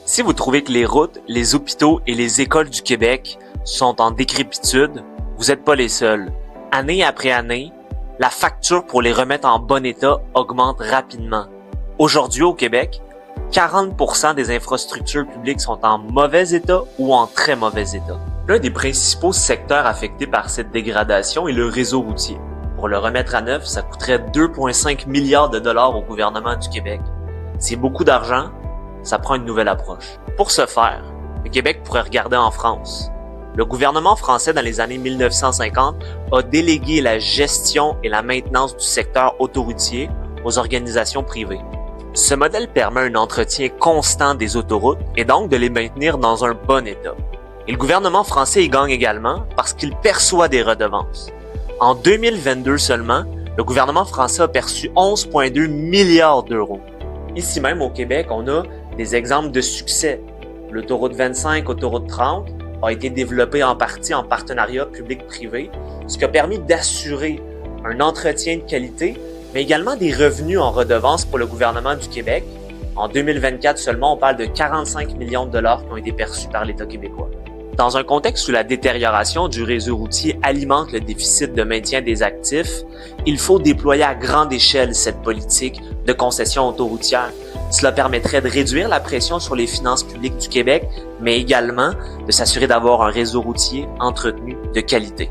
Si vous trouvez que les routes, les hôpitaux et les écoles du Québec sont en décrépitude, vous n'êtes pas les seuls. Année après année, la facture pour les remettre en bon état augmente rapidement. Aujourd'hui au Québec, 40% des infrastructures publiques sont en mauvais état ou en très mauvais état. L'un des principaux secteurs affectés par cette dégradation est le réseau routier. Pour le remettre à neuf, ça coûterait 2,5 milliards de dollars au gouvernement du Québec. C'est beaucoup d'argent, ça prend une nouvelle approche. Pour ce faire, le Québec pourrait regarder en France. Le gouvernement français dans les années 1950 a délégué la gestion et la maintenance du secteur autoroutier aux organisations privées. Ce modèle permet un entretien constant des autoroutes et donc de les maintenir dans un bon état. Et le gouvernement français y gagne également parce qu'il perçoit des redevances. En 2022 seulement, le gouvernement français a perçu 11,2 milliards d'euros. Ici même au Québec, on a des exemples de succès. L'autoroute 25, autoroute 30 a été développée en partie en partenariat public-privé, ce qui a permis d'assurer un entretien de qualité, mais également des revenus en redevances pour le gouvernement du Québec. En 2024 seulement, on parle de 45 millions de dollars qui ont été perçus par l'État québécois. Dans un contexte où la détérioration du réseau routier alimente le déficit de maintien des actifs, il faut déployer à grande échelle cette politique de concession autoroutière. Cela permettrait de réduire la pression sur les finances publiques du Québec, mais également de s'assurer d'avoir un réseau routier entretenu de qualité.